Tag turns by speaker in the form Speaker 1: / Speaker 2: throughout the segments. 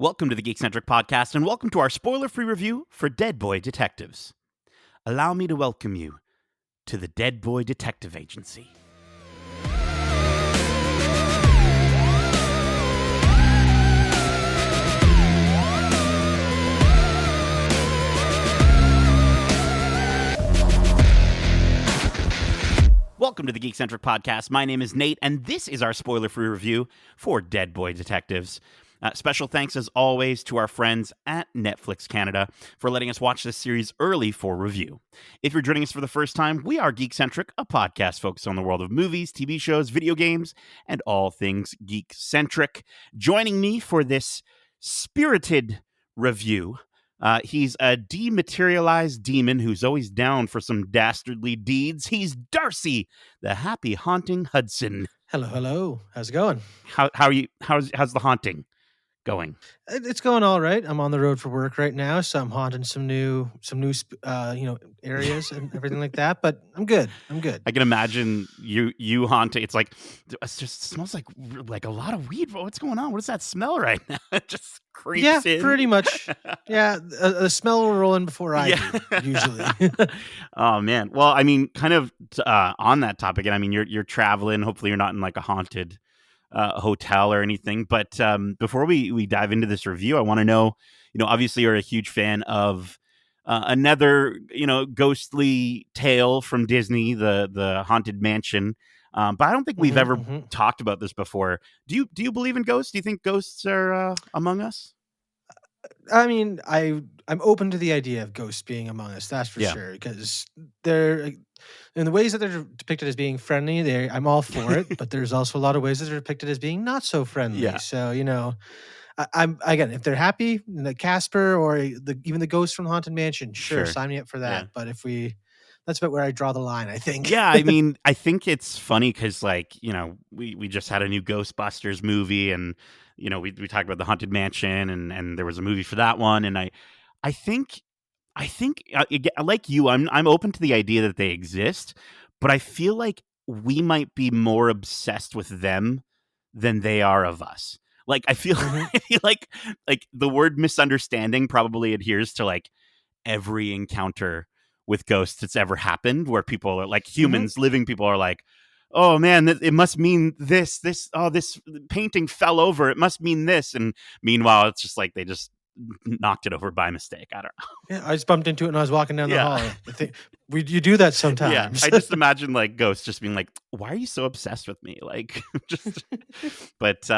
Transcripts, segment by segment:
Speaker 1: Welcome to the Geekcentric podcast, and welcome to our spoiler-free review for Dead Boy Detectives. Allow me to welcome you to the Dead Boy Detective Agency. Welcome to the Geekcentric podcast. My name is Nate, and this is our spoiler-free review for Dead Boy Detectives. Special thanks, as always, to our friends at Netflix Canada for letting us watch this series early for review. If you're joining us for the first time, we are Geekcentric, a podcast focused on the world of movies, TV shows, video games, and all things geek-centric. Joining me for this spirited review, he's a dematerialized demon who's always down for some dastardly deeds. He's Darcy, the happy haunting Hudson.
Speaker 2: Hello. How's it going?
Speaker 1: How are you? How's the haunting going?
Speaker 2: It's going all right. I'm on the road for work right now, so I'm haunting some new areas and everything like that. But I'm good.
Speaker 1: I can imagine you haunting. It's like it just smells like a lot of weed. What's going on? What does that smell right now? It just creeps in.
Speaker 2: Pretty much. Yeah, the smell will roll in before I do usually.
Speaker 1: Oh man. Well, I mean, kind of on that topic, and I mean, you're traveling. Hopefully, you're not in like a haunted hotel or anything. But before we dive into this review, I want to know, obviously you're a huge fan of another, ghostly tale from Disney, the Haunted Mansion. But I don't think we've ever talked about this before. Do you believe in ghosts? Do you think ghosts are among us?
Speaker 2: I mean, I'm open to the idea of ghosts being among us. That's for sure, because they're in the ways that they're depicted as being friendly. I'm all for it, but there's also a lot of ways that they're depicted as being not so friendly.
Speaker 1: Yeah.
Speaker 2: So I'm again, if they're happy, the Casper or even the ghost from the Haunted Mansion, sure, sign me up for that. Yeah. But that's about where I draw the line, I think.
Speaker 1: Yeah, I mean, I think it's funny because, we just had a new Ghostbusters movie, and we talked about the Haunted Mansion, and there was a movie for that one, and I think like you, I'm open to the idea that they exist, but I feel like we might be more obsessed with them than they are of us. Like I feel like the word misunderstanding probably adheres to like every encounter with ghosts that's ever happened, where people are like humans, living people are like, oh man, it must mean this painting fell over. It must mean this. And meanwhile, it's just like they just knocked it over by mistake. I don't know.
Speaker 2: Yeah, I just bumped into it when I was walking down the hall. I think you do that sometimes.
Speaker 1: Yeah, I just imagine like ghosts just being like, why are you so obsessed with me? Like, just. But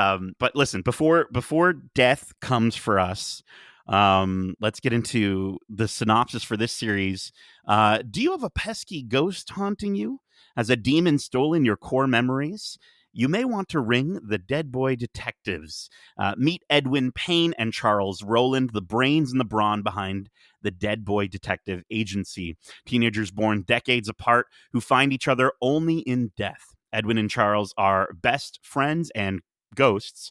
Speaker 1: listen, before death comes for us, let's get into the synopsis for this series. Do you have a pesky ghost haunting you? Has a demon stolen your core memories? You may want to ring the Dead Boy Detectives. Meet Edwin Payne and Charles Rowland, the brains and the brawn behind the Dead Boy Detective Agency. Teenagers born decades apart who find each other only in death. Edwin and Charles are best friends and ghosts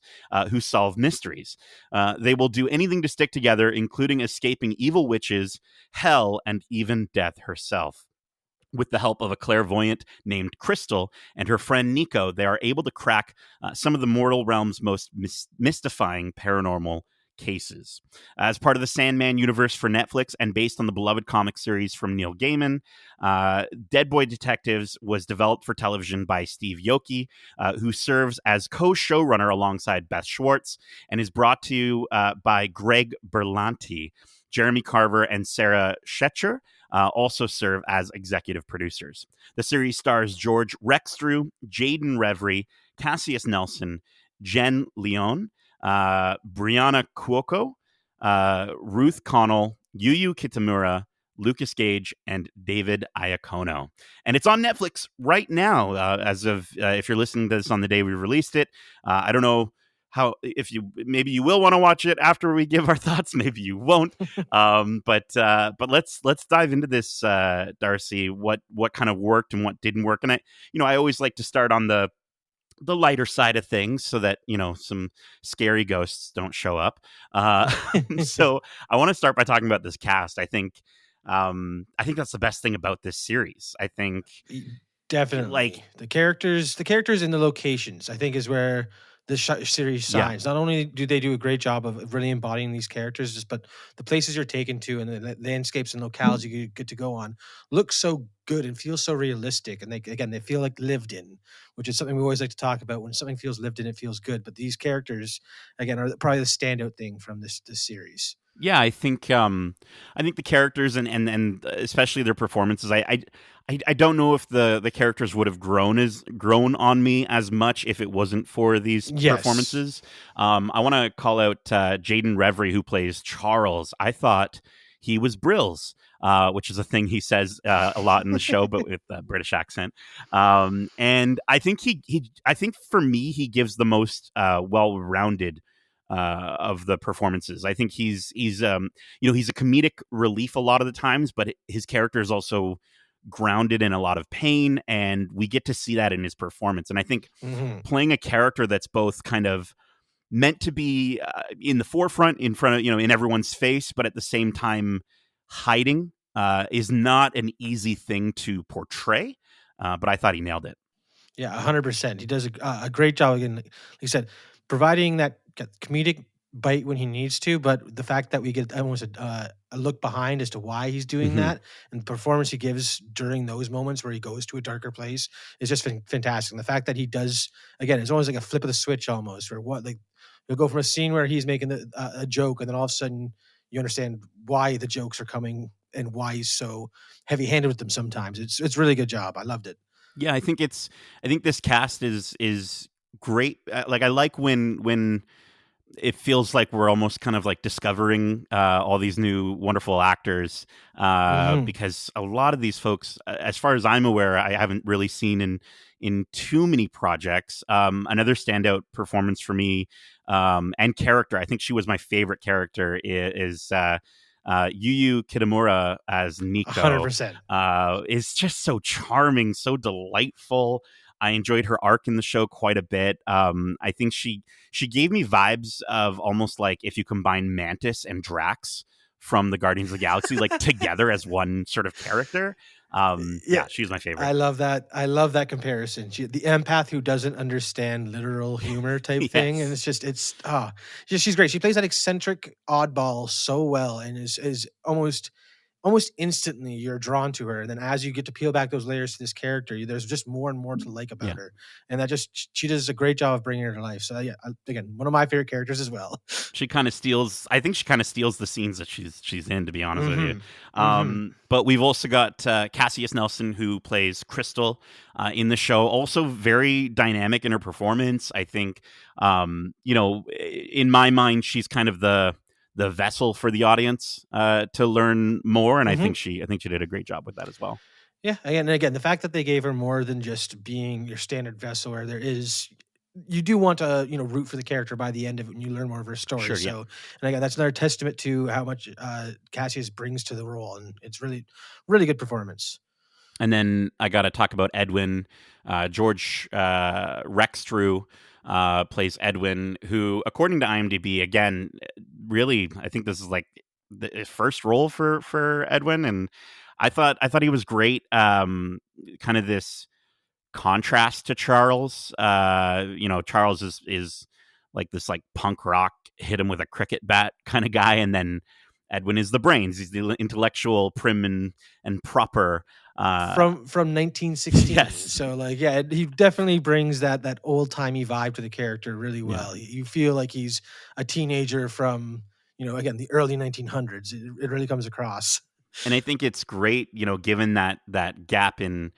Speaker 1: who solve mysteries. They will do anything to stick together, including escaping evil witches, hell, and even death herself. With the help of a clairvoyant named Crystal and her friend Nico, they are able to crack some of the mortal realm's most mystifying paranormal cases. As part of the Sandman universe for Netflix and based on the beloved comic series from Neil Gaiman, Dead Boy Detectives was developed for television by Steve Yoki, who serves as co-showrunner alongside Beth Schwartz, and is brought to you by Greg Berlanti. Jeremy Carver and Sarah Schechter also serve as executive producers. The series stars George Rextrew, Jaden Reverie, Cassius Nelson, Jen Leon, Brianna Cuoco, Ruth Connell, Yuyu Kitamura, Lucas Gage, and David Iacono. And it's on Netflix right now, as of if you're listening to this on the day we released it. I don't know how, maybe you will want to watch it after we give our thoughts, maybe you won't. But let's dive into this, Darcy. What kind of worked and what didn't work? And I always like to start on the lighter side of things so that some scary ghosts don't show up. So I want to start by talking about this cast. I think that's the best thing about this series. I think
Speaker 2: definitely like the characters and the locations, I think, is where series
Speaker 1: Yeah.
Speaker 2: shines. Not only do they do a great job of really embodying these characters, just but the places you're taken to and the landscapes and locales you get to go on look so good and feel so realistic. And they feel like lived in, which is something we always like to talk about. When something feels lived in, it feels good. But these characters, again, are probably the standout thing from this series.
Speaker 1: Yeah, I think the characters and especially their performances. I don't know if the characters would have grown on me as much if it wasn't for these
Speaker 2: Yes,
Speaker 1: performances. I want to call out Jaden Reverie, who plays Charles. I thought he was Brills, which is a thing he says a lot in the show, but with a British accent. And I think I think for me he gives the most well rounded of the performances. I think he's a comedic relief a lot of the times, but his character is also grounded in a lot of pain, and we get to see that in his performance. And I think
Speaker 2: hmm
Speaker 1: playing a character that's both kind of meant to be in the forefront, in front of in everyone's face, but at the same time hiding is not an easy thing to portray. But I thought he nailed it.
Speaker 2: Yeah, 100%. He does a great job again, like you said, providing that comedic bite when he needs to, but the fact that we get almost a look behind as to why he's doing
Speaker 1: Hmm.
Speaker 2: that and the performance he gives during those moments where he goes to a darker place is just fantastic. And the fact that he does, again, it's almost like a flip of the switch almost, where what like you'll go from a scene where he's making a joke, and then all of a sudden you understand why the jokes are coming and why he's so heavy-handed with them sometimes. It's really good job. I loved it.
Speaker 1: Yeah, I think this cast is great. Like I like when it feels like we're almost kind of like discovering all these new wonderful actors
Speaker 2: Mhm.
Speaker 1: because a lot of these folks, as far as I'm aware, I haven't really seen in too many projects. Another standout performance for me and character, I think she was my favorite character, is Yu Kitamura as Nico.
Speaker 2: 100%.
Speaker 1: Is just so charming, so delightful. I enjoyed her arc in the show quite a bit. I think she gave me vibes of almost like if you combine Mantis and Drax from the Guardians of the Galaxy, like together as one sort of character.
Speaker 2: Yeah,
Speaker 1: Yeah, she was my
Speaker 2: I
Speaker 1: favorite.
Speaker 2: love that. I love that comparison. The empath who doesn't understand literal humor type thing, and
Speaker 1: Yes.
Speaker 2: she's great. She plays that eccentric oddball so well, and is almost instantly you're drawn to her. And then as you get to peel back those layers to this character, there's just more and more to like
Speaker 1: Yeah.
Speaker 2: about her, and that just she does a great job of bringing her to life. So yeah, again, one of my favorite characters as well.
Speaker 1: She kind of steals. I think she kind of steals the scenes that she's in. To be honest with you,
Speaker 2: hmm hmm
Speaker 1: but we've also got Cassius Nelson, who plays Crystal in the show. Also very dynamic in her performance. I think, in my mind, she's kind of the vessel for the audience to learn more, and
Speaker 2: hmm
Speaker 1: I think she did a great job with that as well.
Speaker 2: Yeah, again, the fact that they gave her more than just being your standard vessel, where there is, you do want to, root for the character by the end of it, and you learn more of her story.
Speaker 1: Sure, yeah.
Speaker 2: So, and again, that's another testament to how much Cassius brings to the role, and it's really, really good performance.
Speaker 1: And then I got to talk about Edwin. George Rextrew plays Edwin, who, according to IMDb, again, really, I think this is like his first role for Edwin, and I thought he was great. Kind of this contrast to Charles. Charles is like this like punk rock, hit him with a cricket bat kind of guy, and then Edwin is the brains. He's the intellectual, prim and proper.
Speaker 2: From 1916.
Speaker 1: Yes,
Speaker 2: So like yeah, he definitely brings that old-timey vibe to the character really
Speaker 1: yeah.
Speaker 2: well. You feel like he's a teenager from, again, the early 1900s. It really comes across.
Speaker 1: And I think it's great, given that gap in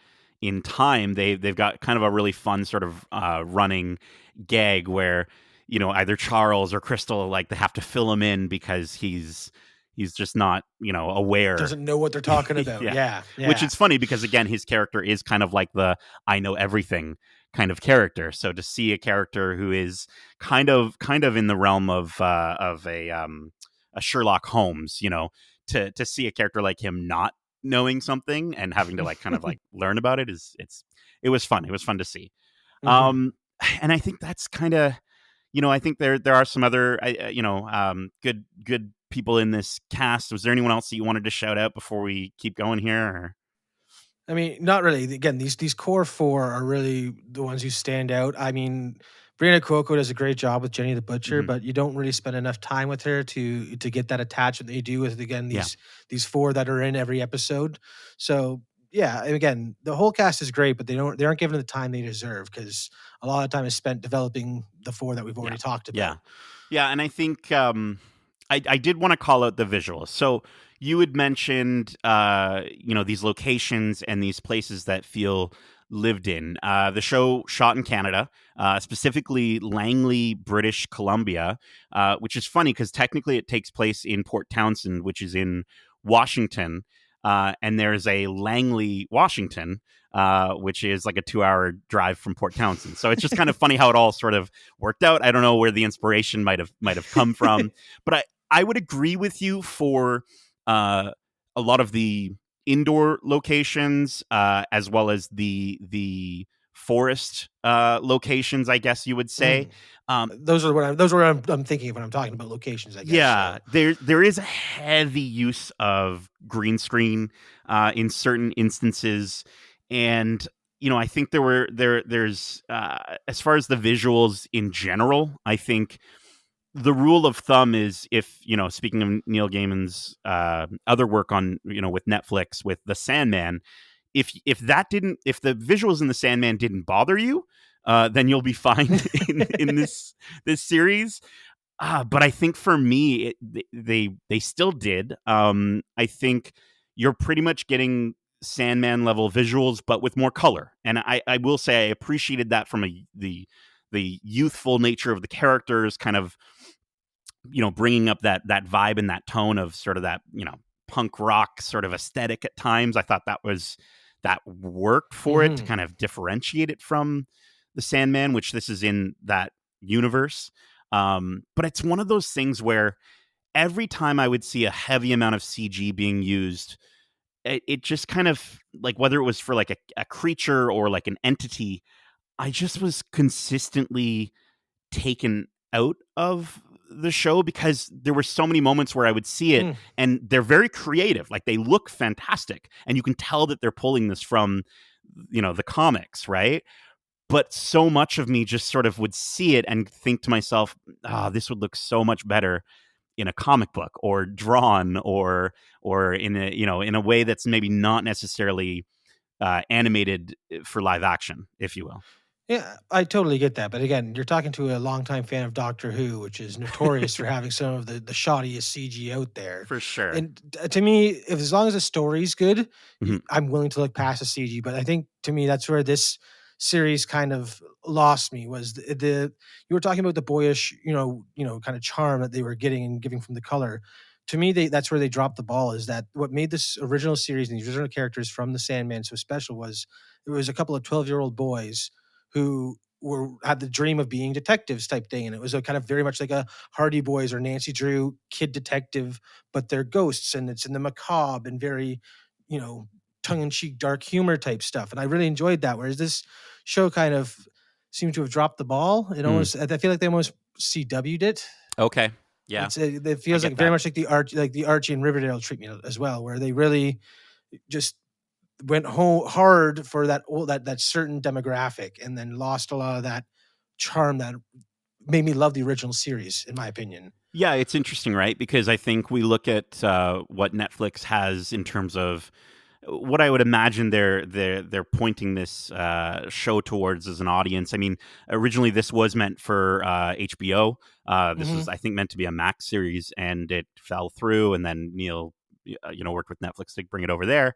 Speaker 1: time, they've got kind of a really fun sort of running gag where either Charles or Crystal, like, they have to fill him in because he's just not aware.
Speaker 2: Doesn't know what they're talking about.
Speaker 1: Yeah,
Speaker 2: Yeah,
Speaker 1: which
Speaker 2: yeah.
Speaker 1: is funny because again his character is kind of like the I know everything kind of character. So to see a character who is kind of in the realm of a Sherlock Holmes, to see a character like him not knowing something and having to like kind of like learn about it it was fun. It was fun to see.
Speaker 2: hmm
Speaker 1: Um, and I think that's kind of I think there are some other good people in this cast. Was there anyone else that you wanted to shout out before we keep going here? Or?
Speaker 2: I mean, not really. Again, these core four are really the ones who stand out. I mean, Brianna Cuoco does a great job with Jenny the Butcher,
Speaker 1: Hmm.
Speaker 2: but you don't really spend enough time with her to get that attachment that you do with, again,
Speaker 1: Yeah.
Speaker 2: these 4 that are in every episode. So, yeah, and again, the whole cast is great, but they aren't given the time they deserve because a lot of time is spent developing the 4 that we've
Speaker 1: Yeah.
Speaker 2: already talked
Speaker 1: Yeah.
Speaker 2: about.
Speaker 1: Yeah. And I think I did want to call out the visuals. So you had mentioned, these locations and these places that feel lived in. The show shot in Canada, specifically Langley, British Columbia, which is funny because technically it takes place in Port Townsend, which is in Washington. And there's a Langley, Washington, which is like a 2-hour drive from Port Townsend. So it's just kind of funny how it all sort of worked out. I don't know where the inspiration might have come from, but I would agree with you for uh, a lot of the indoor locations, as well as the forest locations, I guess you would say.
Speaker 2: Mm.
Speaker 1: Um,
Speaker 2: Those are what I'm thinking of when I'm talking about locations, I guess,
Speaker 1: yeah,
Speaker 2: so
Speaker 1: there is a heavy use of green screen in certain instances, and I think there's as far as the visuals in general, I think the rule of thumb is, if speaking of Neil Gaiman's other work on with Netflix with The Sandman, if the visuals in The Sandman didn't bother you, then you'll be fine in this series. But I think for me, they still did. I think you're pretty much getting Sandman level visuals, but with more color. And I will say I appreciated that from the youthful nature of the characters, kind of bringing up that vibe and that tone of sort of that punk rock sort of aesthetic at times. I thought that worked for it to
Speaker 2: Mhm.
Speaker 1: kind of differentiate it from the Sandman, which this is in that universe. But it's one of those things where every time I would see a heavy amount of CG being used, it just kind of, like, whether it was for like a creature or like an entity, I just was consistently taken out of the show because there were so many moments where I would see it
Speaker 2: Mm.
Speaker 1: and they're very creative. Like, they look fantastic and you can tell that they're pulling this from, the comics, right? But so much of me just sort of would see it and think to myself, this would look so much better in a comic book or drawn or in a way that's maybe not necessarily animated for live action, if you will.
Speaker 2: Yeah, I totally get that, but again, you're talking to a longtime fan of Doctor Who, which is notorious for having some of the shoddiest CG out there.
Speaker 1: For sure.
Speaker 2: And to me, if as long as the story's good,
Speaker 1: Mhm.
Speaker 2: I'm willing to look past the CG. But I think to me, that's where this series kind of lost me. Was you were talking about the boyish, kind of charm that they were getting and giving from the color. To me, that's where they dropped the ball. Is that what made this original series and these original characters from the Sandman so special? Was it was a couple of 12-year-old boys who had the dream of being detectives type thing, and it was a kind of very much like a Hardy Boys or Nancy Drew kid detective, but they're ghosts, and it's in the macabre and very, you know, tongue-in-cheek dark humor type stuff, and I really enjoyed that. Whereas this show kind of seemed to have dropped the ball. It
Speaker 1: Mm.
Speaker 2: almost I feel like they almost CW'd it.
Speaker 1: Okay. Yeah,
Speaker 2: It
Speaker 1: I
Speaker 2: feels like
Speaker 1: get
Speaker 2: very
Speaker 1: that.
Speaker 2: much like the Archie and Riverdale treatment as well, where they really just went hard for that certain demographic, and then lost a lot of that charm that made me love the original series, in my opinion.
Speaker 1: Yeah, it's interesting, right? Because I think we look at what Netflix has in terms of what I would imagine they're pointing this show towards as an audience. I mean, originally this was meant for HBO. This
Speaker 2: Hmm.
Speaker 1: was, I think, meant to be a Max series, and it fell through. And then Neil, worked with Netflix to bring it over there.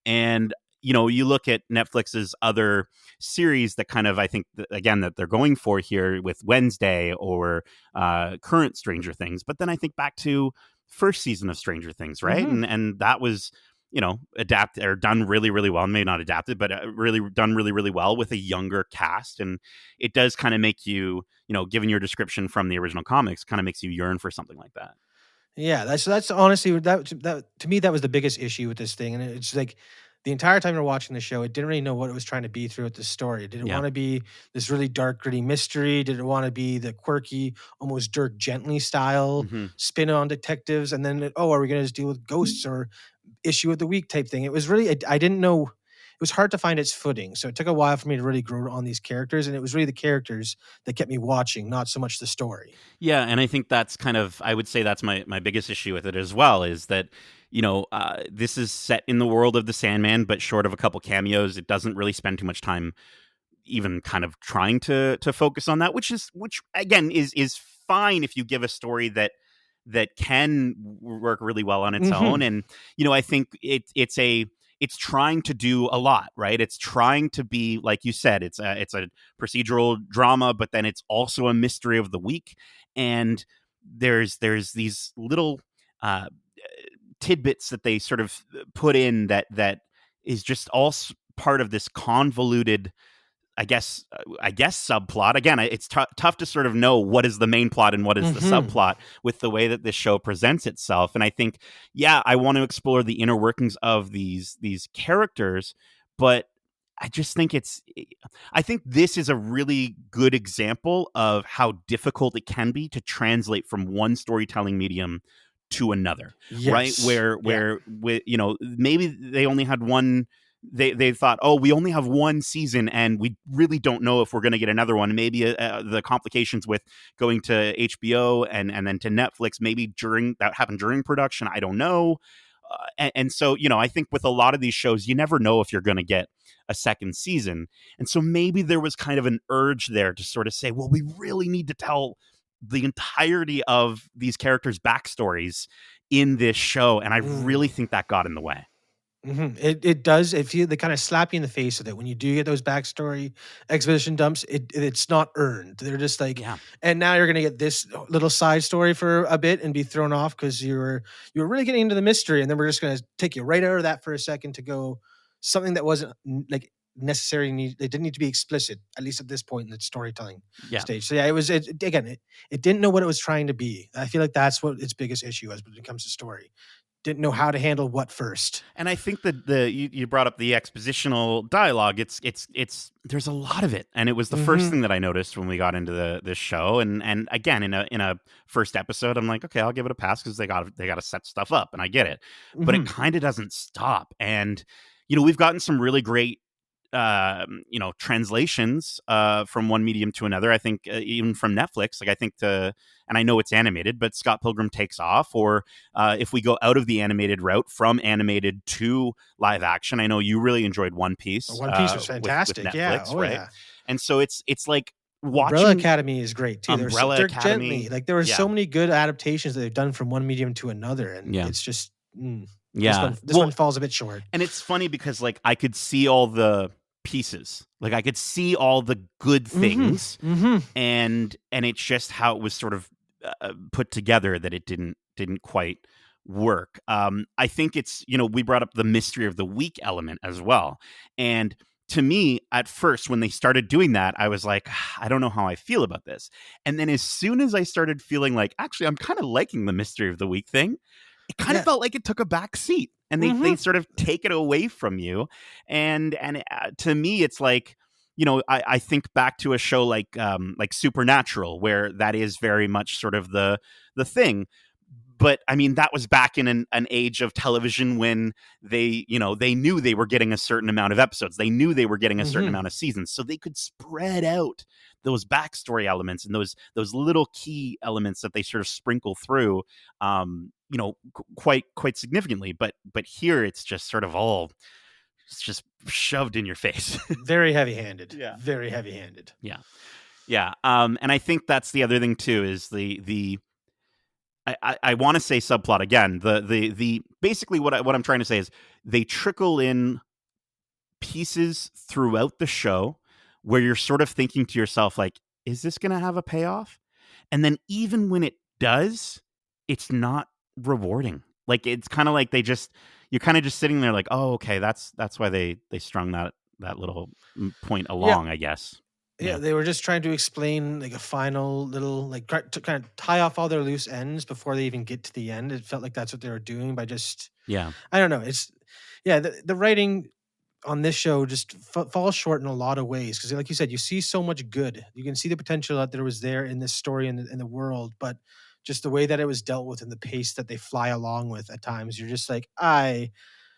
Speaker 1: And you look at Netflix's other series that kind of, I think, again, that they're going for here with Wednesday or current Stranger Things. But then I think back to first season of Stranger Things, right?
Speaker 2: Hmm.
Speaker 1: And that was adapted or done really, really well. Maybe not adapted, but really done really, really well with a younger cast. And it does kind of make you, given your description from the original comics, kind of makes you yearn for something like that.
Speaker 2: Yeah, that's honestly that to me that was the biggest issue with this thing, and it's like the entire time you're watching the show, it didn't really know what it was trying to be throughout the story. Did it
Speaker 1: Yeah.
Speaker 2: want to be this really dark, gritty mystery? Did it want to be the quirky, almost Dirk Gently style
Speaker 1: Hmm.
Speaker 2: spin on detectives? And then, oh, are we going to just deal with ghosts or issue of the week type thing? It was really I didn't know. It was hard to find its footing. So it took a while for me to really grow on these characters, and it was really the characters that kept me watching, not so much the story.
Speaker 1: Yeah, and I think that's kind of, I would say that's my biggest issue with it as well, is that this is set in the world of the Sandman, but short of a couple cameos, it doesn't really spend too much time even kind of trying to focus on that, which again is fine if you give a story that can work really well on its own.
Speaker 2: Hmm.
Speaker 1: And I think it's trying to do a lot, right? It's trying to be, like you said, it's a procedural drama, but then it's also a mystery of the week. And there's these little uh, tidbits that they sort of put in that is just all part of this convoluted, I guess subplot. Again, it's tough to sort of know what is the main plot and what is the
Speaker 2: Hmm.
Speaker 1: subplot with the way that this show presents itself. And I think, yeah, I want to explore the inner workings of these characters, but I just think I think this is a really good example of how difficult it can be to translate from one storytelling medium to another, right?
Speaker 2: Yes. Yeah.
Speaker 1: Where maybe they only had one, they thought, oh, we only have one season and we really don't know if we're going to get another one. Maybe the complications with going to HBO and then to Netflix, maybe during that happened during production, I don't know. And so I think with a lot of these shows, you never know if you're going to get a second season. And so maybe there was kind of an urge there to sort of say, well, we really need to tell the entirety of these characters' backstories in this show, and I really
Speaker 2: Mm.
Speaker 1: think that got in the way.
Speaker 2: It does. If you they kind of slap you in the face with it when you do get those backstory exposition dumps. It's not earned. They're just like,
Speaker 1: Yeah.
Speaker 2: and now you're gonna get this little side story for a bit and be thrown off because you were really getting into the mystery, and then we're just gonna take you right out of that for a second to go something that wasn't like necessary. They didn't need to be explicit, at least at this point in the storytelling
Speaker 1: Yeah.
Speaker 2: stage. So yeah, it was. Again, it didn't know what it was trying to be. I feel like that's what its biggest issue is when it comes to story. Didn't know how to handle what first.
Speaker 1: And I think that you brought up the expositional dialogue. It's there's a lot of it, and it was the first
Speaker 2: Mhm.
Speaker 1: thing that I noticed when we got into this show. And again, in a first episode, I'm like, okay, I'll give it a pass because they got to set stuff up, and I get it. But it
Speaker 2: Mhm.
Speaker 1: kind of doesn't stop. And we've gotten some really great translations from one medium to another. I think even from Netflix, like I think and I know it's animated, but Scott Pilgrim Takes Off, or if we go out of the animated route from animated to live action, I know you really enjoyed One Piece
Speaker 2: One Piece was
Speaker 1: with
Speaker 2: fantastic. Yeah.
Speaker 1: Netflix,
Speaker 2: Oh,
Speaker 1: right?
Speaker 2: yeah.
Speaker 1: And so it's like
Speaker 2: Umbrella
Speaker 1: watching
Speaker 2: Academy is great too.
Speaker 1: Umbrella
Speaker 2: They're gently
Speaker 1: Academy.
Speaker 2: like there were so
Speaker 1: Yeah,
Speaker 2: many good adaptations that they've done from one medium to another, and
Speaker 1: yeah,
Speaker 2: it's just this
Speaker 1: yeah.
Speaker 2: one
Speaker 1: Well,
Speaker 2: falls a bit short.
Speaker 1: and it's funny because like I could see all the pieces, like I could see all the good
Speaker 2: Mhm.
Speaker 1: things,
Speaker 2: Mhm.
Speaker 1: and it's just how it was sort of put together that it didn't quite work. I think it's we brought up the mystery of the week element as well, and to me at first when they started doing that, I was like, I don't know how I feel about this. And then as soon as I started feeling like actually I'm kind of liking the mystery of the week thing, it kind of
Speaker 2: Yeah.
Speaker 1: felt like it took a back seat and they
Speaker 2: Mhm.
Speaker 1: sort of take it away from you. And to me it's like I think back to a show like Supernatural, where that is very much sort of the thing. But I mean, that was back in an age of television when they knew they were getting a certain amount of episodes, they knew they were getting a certain
Speaker 2: Mhm.
Speaker 1: amount of seasons, so they could spread out those backstory elements and those little key elements that they sort of sprinkle through, quite significantly. But here it's just sort of all, it's just shoved in your face.
Speaker 2: Very heavy-handed.
Speaker 1: Yeah.
Speaker 2: Very heavy-handed.
Speaker 1: Yeah. Yeah. And I think that's the other thing too, is the I want to say subplot again. The basically what I'm trying to say is they trickle in pieces throughout the show where you're sort of thinking to yourself like, is this going to have a payoff? And then even when it does, it's not rewarding. Like it's kind of like you're kind of just sitting there like, oh, okay, that's why they strung that little point
Speaker 2: Yeah.
Speaker 1: along, I guess.
Speaker 2: Yeah,
Speaker 1: Yeah.
Speaker 2: they were just trying to explain like a final little like to kind of tie off all their loose ends before they even get to the end. It felt like that's what they were doing by just
Speaker 1: Yeah.
Speaker 2: I don't know. It's yeah, the writing on this show just falls short in a lot of ways because, like you said, you see so much good. You can see the potential that there was there in this story and in the world, but just the way that it was dealt with and the pace that they fly along with at times, you're just like,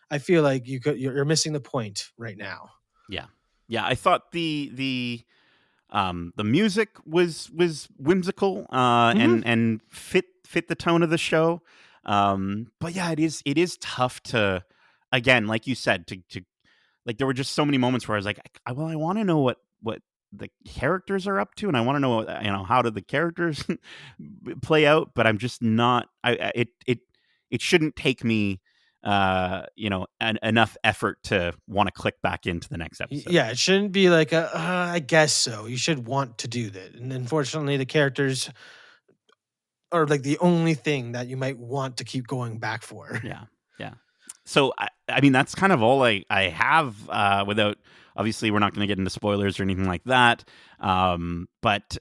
Speaker 2: I feel like you're missing the point right now.
Speaker 1: Yeah. Yeah, I thought the music was whimsical,
Speaker 2: Hmm.
Speaker 1: and fit the tone of the show. But yeah, it is tough to, again, like you said, to like, there were just so many moments where I was like, well, I want to know what the characters are up to, and I want to know, how do the characters play out, but I'm just not. It shouldn't take me enough effort to want to click back into the next episode.
Speaker 2: Yeah, it shouldn't be like I guess so. You should want to do that, and unfortunately, the characters are like the only thing that you might want to keep going back for.
Speaker 1: Yeah, yeah. So I mean, that's kind of all I have. Without, obviously, we're not going to get into spoilers or anything like that. But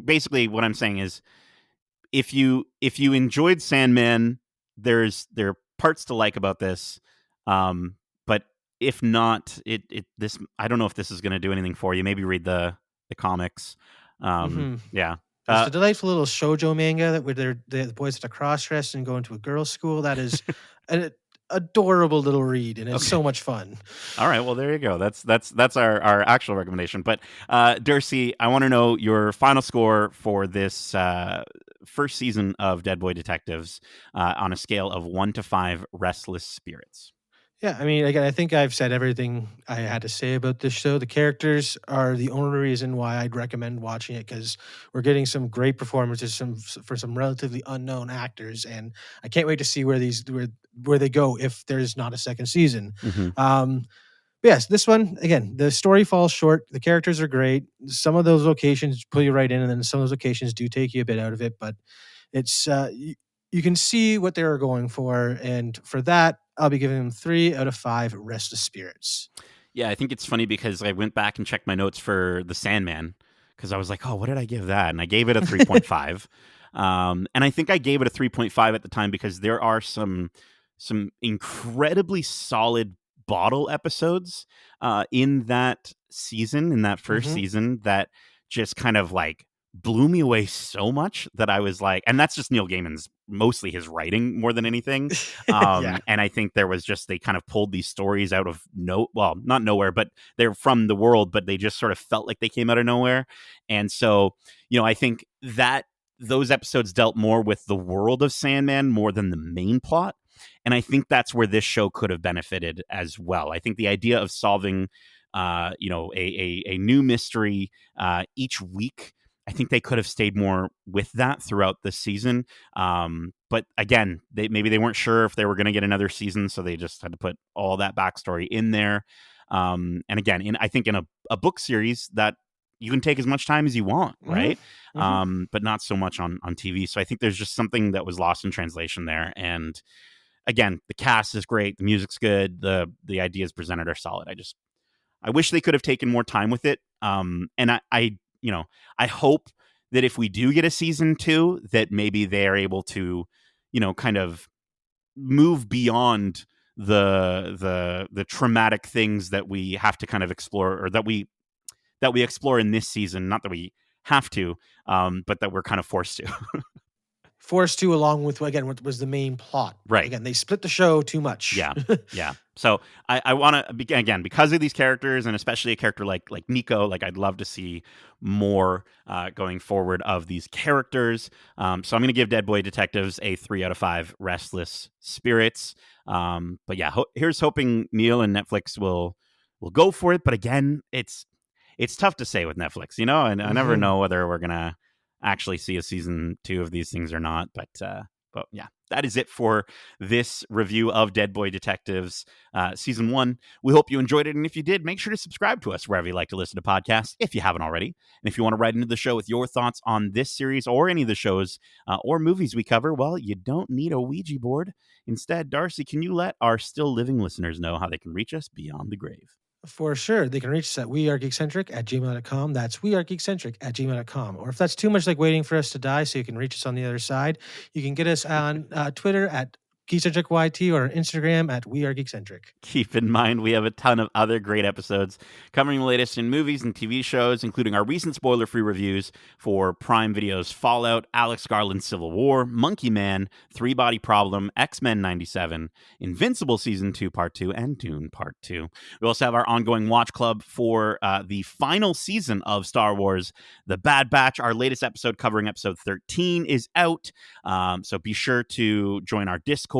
Speaker 1: basically, what I'm saying is, if you enjoyed Sandman, there are parts to like about this. But if not, this, I don't know if this is going to do anything for you. Maybe read the comics.
Speaker 2: Hmm.
Speaker 1: Yeah.
Speaker 2: There's
Speaker 1: Uh,
Speaker 2: a delightful little shoujo manga that where the boys have to cross dress and go into a girls' school. That is an adorable little read, and it's
Speaker 1: okay.
Speaker 2: so much fun.
Speaker 1: All right. Well, there you go. That's our actual recommendation. But Darcy, I want to know your final score for this first season of Dead Boy Detectives, on a scale of 1 to 5 restless spirits.
Speaker 2: Yeah, I mean, again, I think I've said everything I had to say about this show. The characters are the only reason why I'd recommend watching it because we're getting some great performances for some relatively unknown actors, and I can't wait to see where they go if there's not a second season.
Speaker 1: Hmm.
Speaker 2: Um, but yes, this one again, the story falls short. The characters are great. Some of those locations pull you right in, and then some of those locations do take you a bit out of it. But it's you can see what they were going for, and for that, I'll be giving them 3 out of 5 restless spirits.
Speaker 1: Yeah, I think it's funny because I went back and checked my notes for the Sandman, because I was like, oh, what did I give that? And I gave it a 3.5. And I think I gave it a 3.5 at the time because there are some incredibly solid bottle episodes in that season, in that first
Speaker 2: Hmm.
Speaker 1: season, that just kind of like blew me away so much that I was like, and that's just Neil Gaiman's, mostly his writing more than anything.
Speaker 2: Yeah.
Speaker 1: And I think there was just, they kind of pulled these stories out of well, not nowhere, but they're from the world, but they just sort of felt like they came out of nowhere. And so, I think that those episodes dealt more with the world of Sandman more than the main plot. And I think that's where this show could have benefited as well. I think the idea of solving, a new mystery each week, I think they could have stayed more with that throughout the season. But again, maybe they weren't sure if they were going to get another season, so they just had to put all that backstory in there. And again, I think in a book series that you can take as much time as you want,
Speaker 2: Hmm.
Speaker 1: right?
Speaker 2: Hmm.
Speaker 1: But not so much on TV. So I think there's just something that was lost in translation there. And again, the cast is great, the music's good, the ideas presented are solid. I wish they could have taken more time with it. And I hope that if we do get a season 2, that maybe they are able to, kind of move beyond the traumatic things that we have to kind of explore, or that we explore in this season. Not that we have to, but that we're kind of forced to.
Speaker 2: Forced to, along with again what was the main plot.
Speaker 1: Right.
Speaker 2: Again, they split the show too much.
Speaker 1: Yeah, yeah. So I want to, again, because of these characters, and especially a character like Nico. Like, I'd love to see more going forward of these characters. So I'm going to give Dead Boy Detectives a 3 out of 5 restless spirits. But yeah, here's hoping Neil and Netflix will go for it. But again, it's tough to say with Netflix, and I never
Speaker 2: Hmm.
Speaker 1: know whether we're gonna actually see a season 2 of these things or not. But yeah, that is it for this review of Dead Boy Detectives season 1. We hope you enjoyed it, and if you did, make sure to subscribe to us wherever you like to listen to podcasts, if you haven't already. And if you want to write into the show with your thoughts on this series or any of the shows or movies we cover, well, you don't need a Ouija board. Instead, Darcy, can you let our still living listeners know how they can reach us beyond the grave?
Speaker 2: For sure. They can reach us at wearegeekcentric@gmail.com. That's wearegeekcentric@gmail.com. Or if that's too much like waiting for us to die so you can reach us on the other side, you can get us on Twitter at Geekcentric YT or Instagram at We Are Geekcentric.
Speaker 1: Keep in mind, we have a ton of other great episodes covering the latest in movies and TV shows, including our recent spoiler-free reviews for Prime Video's Fallout, Alex Garland's Civil War, Monkey Man, Three Body Problem, X-Men 97, Invincible Season 2 Part 2, and Dune Part 2. We also have our ongoing watch club for the final season of Star Wars, The Bad Batch. Our latest episode covering episode 13 is out, so be sure to join our Discord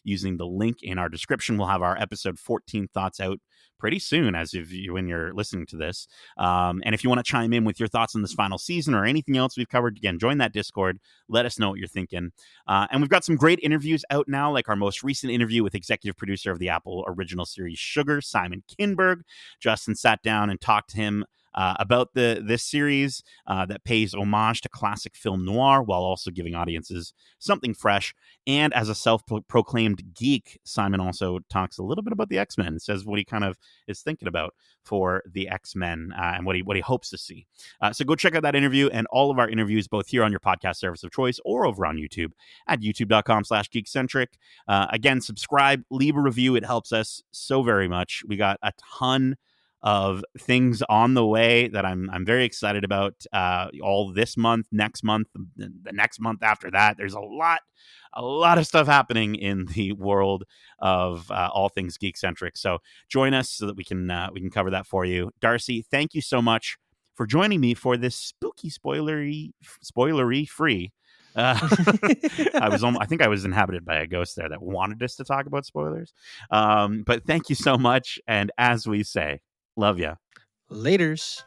Speaker 1: using the link in our description. We'll have our episode 14 thoughts out pretty soon when you're listening to this. And if you want to chime in with your thoughts on this final season or anything else we've covered, again, join that Discord. Let us know what you're thinking. And we've got some great interviews out now, like our most recent interview with executive producer of the Apple original series Sugar, Simon Kinberg. Justin sat down and talked to him about this series that pays homage to classic film noir while also giving audiences something fresh. And as a self-proclaimed geek, Simon also talks a little bit about the X-Men, says what he kind of is thinking about for the X-Men and what he hopes to see. So go check out that interview and all of our interviews, both here on your podcast service of choice or over on YouTube at youtube.com/geekcentric. Again, subscribe, leave a review. It helps us so very much. We got a ton of things on the way that I'm very excited about, all this month, next month, the next month after that. There's a lot of stuff happening in the world of all things Geekcentric. So join us so that we can cover that for you. Darcy, thank you so much for joining me for this spooky spoilery free. I think I was inhabited by a ghost there that wanted us to talk about spoilers. But thank you so much. And as we say, love ya.
Speaker 2: Laters.